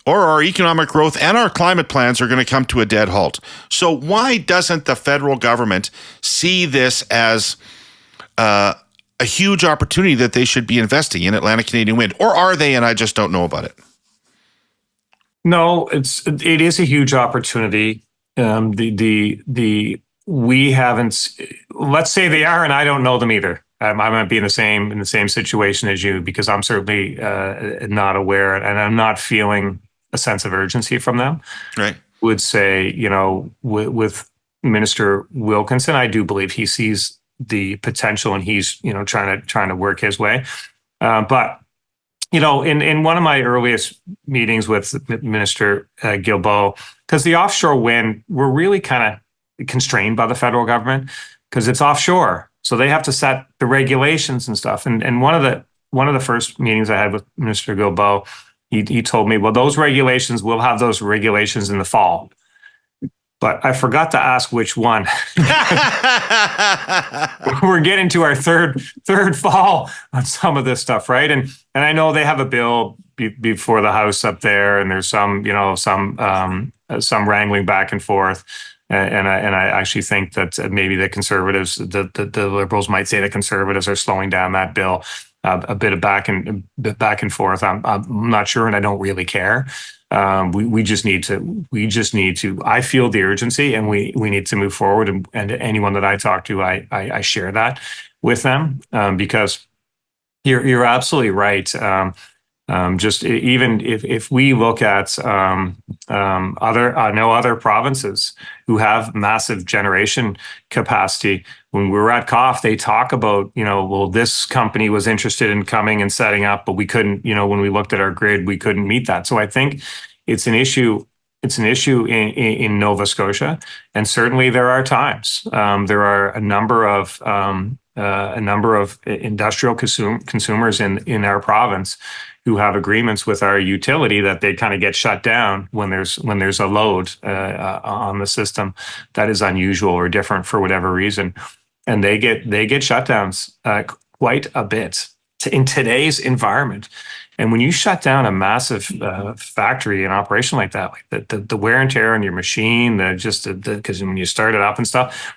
our economic growth and our climate plans are going to come to a dead halt. So why doesn't the federal government see this as a huge opportunity that they should be investing in Atlantic Canadian wind? Or are they, and I just don't know about it? No, it is a huge opportunity. We haven't. Let's say they are, and I don't know them either. I might be in the same situation as you, because I'm certainly not aware, and I'm not feeling a sense of urgency from them. Right. Would say, with Minister Wilkinson, I do believe he sees the potential, and he's trying to work his way. But in one of my earliest meetings with Minister Guilbeault, because the offshore wind, we're really kind of constrained by the federal government because it's offshore, so they have to set the regulations and stuff. And one of the first meetings I had with Minister Guilbeault, he told me, well, we'll have those regulations in the fall. But I forgot to ask which one. We're getting to our third fall on some of this stuff, right? And I know they have a bill before the House up there, and there's some wrangling back and forth. And I actually think that maybe the Conservatives, the Liberals might say the Conservatives are slowing down that bill. A bit of back and forth. I'm not sure, and I don't really care. We just need to. I feel the urgency, and we need to move forward. And anyone that I talk to, I share that with them, because you're absolutely right. Just even if we look at other provinces who have massive generation capacity, when we were at COF, they talk about, well, this company was interested in coming and setting up, but we couldn't, when we looked at our grid, we couldn't meet that. So I think it's an issue. It's an issue in Nova Scotia, and certainly there are times. There are a number of a number of industrial consumers in our province who have agreements with our utility that they kind of get shut down when there's a load on the system that is unusual or different for whatever reason, and they get shutdowns quite a bit in today's environment. And when you shut down a massive factory in operation like that, like the wear and tear on your machine, because when you start it up and stuff,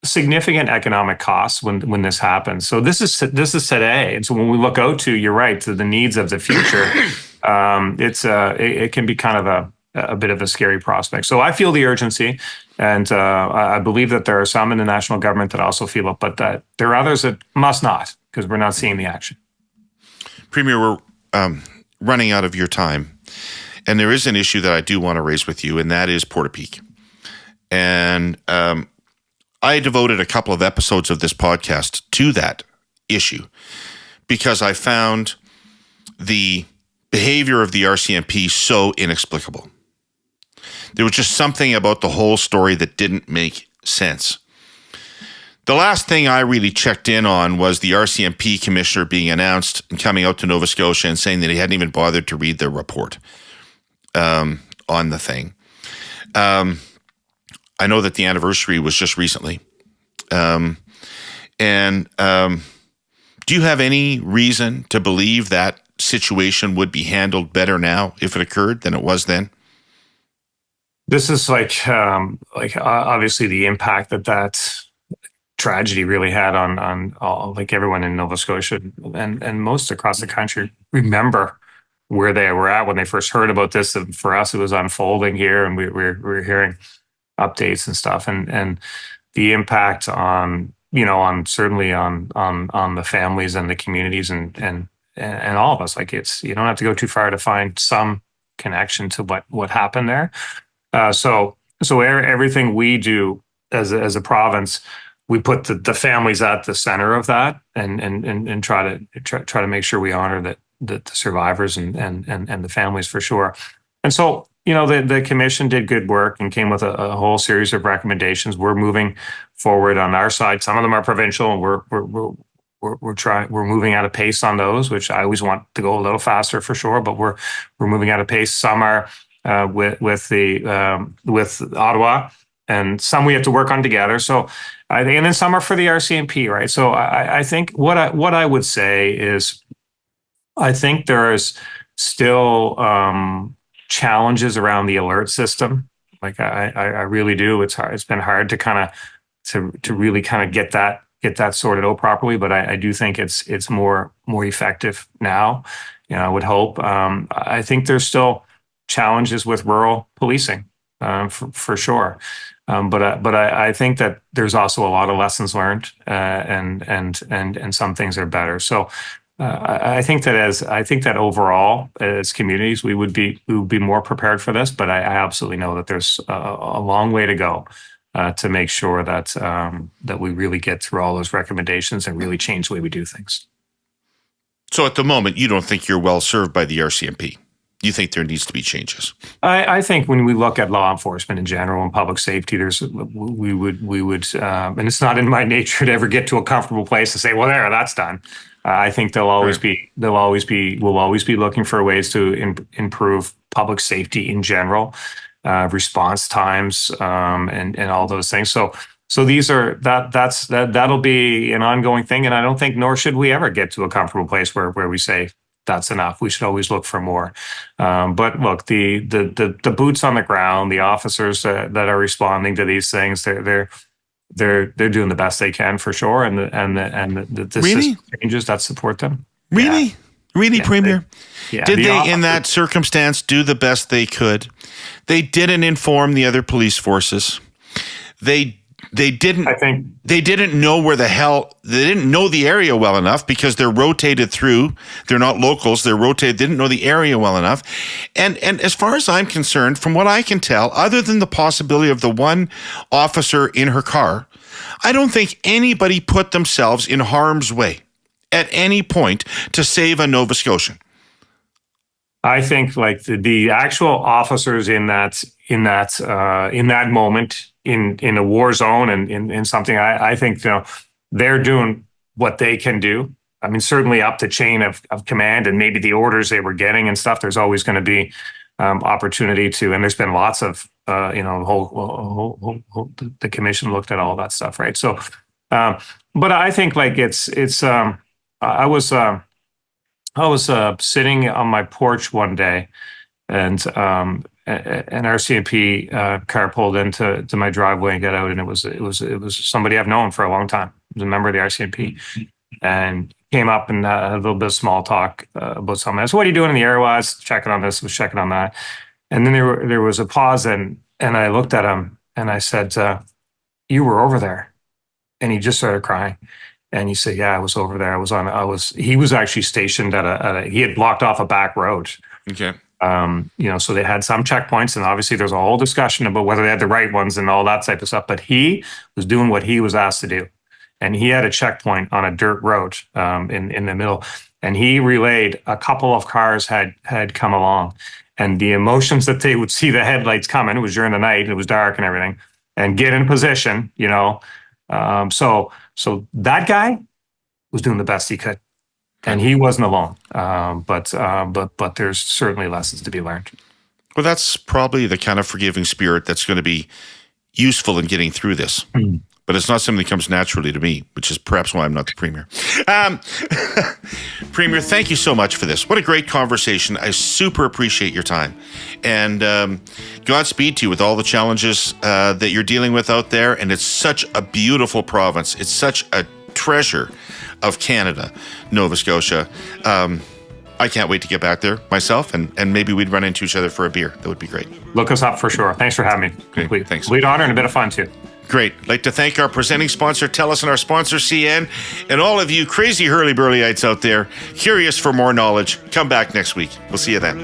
significant economic costs when this happens. So this is today, and so when we look out to, you're right, to the needs of the future, it can be kind of a bit of a scary prospect. So I feel the urgency, and I believe that there are some in the national government that also feel it, but that there are others that must not, because we're not seeing the action. Premier, we're running out of your time, and there is an issue that I do want to raise with you, and that is Portapique. And I devoted a couple of episodes of this podcast to that issue because I found the behavior of the RCMP so inexplicable. There was just something about the whole story that didn't make sense. The last thing I really checked in on was the RCMP commissioner being announced and coming out to Nova Scotia and saying that he hadn't even bothered to read the report on the thing. I know that the anniversary was just recently. Do you have any reason to believe that situation would be handled better now if it occurred than it was then? This is like obviously the impact that tragedy really had on all, like everyone in Nova Scotia and most across the country remember where they were at when they first heard about this. And for us, it was unfolding here, and we were hearing updates and stuff, and the impact on certainly on the families and the communities and all of us. Like, it's, you don't have to go too far to find some connection to what happened there. So everything we do as a province, we put the families at the center of that, and try to make sure we honor the survivors and the families for sure. And so, the commission did good work and came with a whole series of recommendations. We're moving forward on our side. Some of them are provincial, and we're moving at a pace on those, which I always want to go a little faster for sure. But we're moving at a pace. Some are with Ottawa, and some we have to work on together. So I think, and then some are for the RCMP, right? So I think what I would say is, I think there is still challenges around the alert system. Like I really do. It's hard. It's been hard to kind of to really kind of get that sorted out properly. But I do think it's more effective now. I would hope. I think there's still challenges with rural policing for sure. But I think that there's also a lot of lessons learned, and some things are better. So I think that overall, as communities, we would be more prepared for this. But I absolutely know that there's a long way to go to make sure that we really get through all those recommendations and really change the way we do things. So at the moment, you don't think you're well served by the RCMP? You think there needs to be changes? I think when we look at law enforcement in general and public safety, we would, and it's not in my nature to ever get to a comfortable place to say, well, that's done. I think we'll always be looking for ways to improve public safety in general, response times, and all those things. So that'll be an ongoing thing, and I don't think, nor should we ever get to a comfortable place where we say that's enough. We should always look for more. But look, the boots on the ground, the officers that are responding to these things, they're doing the best they can for sure, and the really? System changes that support them. Really, yeah. Premier. Did they, in that officers, circumstance, do the best they could? They didn't inform the other police forces. They didn't. I think they didn't know where the hell. They didn't know the area well enough because they're rotated through. They're not locals. They're rotated. They didn't know the area well enough. And as far as I'm concerned, from what I can tell, other than the possibility of the one officer in her car, I don't think anybody put themselves in harm's way at any point to save a Nova Scotian. I think like the actual officers in that moment in a war zone and in something, I think they're doing what they can do. I mean, certainly up the chain of command and maybe the orders they were getting and stuff, there's always going to be opportunity to, and there's been lots of, the commission looked at all that stuff, right? So, but I think like I was sitting on my porch one day, and an RCMP car pulled into my driveway and got out, and it was somebody I've known for a long time. It was a member of the RCMP, and came up and had a little bit of small talk about something. I said, "What are you doing in the area?" Was checking on this, was checking on that, and then there was a pause, and I looked at him and I said, "You were over there," and he just started crying. And he said, "Yeah, I was over there. He was actually stationed he had blocked off a back road." Okay. So they had some checkpoints, and obviously there's a whole discussion about whether they had the right ones and all that type of stuff. But he was doing what he was asked to do. And he had a checkpoint on a dirt road in the middle. And he relayed a couple of cars had come along. And the emotions that they would see the headlights coming, it was during the night, it was dark and everything, and get in position, So that guy was doing the best he could. And he wasn't alone. But there's certainly lessons to be learned. Well, that's probably the kind of forgiving spirit that's going to be useful in getting through this. Mm. But it's not something that comes naturally to me, which is perhaps why I'm not the Premier. Premier, thank you so much for this. What a great conversation. I super appreciate your time. And Godspeed to you with all the challenges that you're dealing with out there. And it's such a beautiful province. It's such a treasure of Canada, Nova Scotia. I can't wait to get back there myself, and maybe we'd run into each other for a beer. That would be great. Look us up for sure. Thanks for having me. Great. Thanks. Complete honor and a bit of fun too. Great. I'd like to thank our presenting sponsor, TELUS, and our sponsor, CN, and all of you crazy Herle Burly-ites out there, curious for more knowledge. Come back next week. We'll see you then.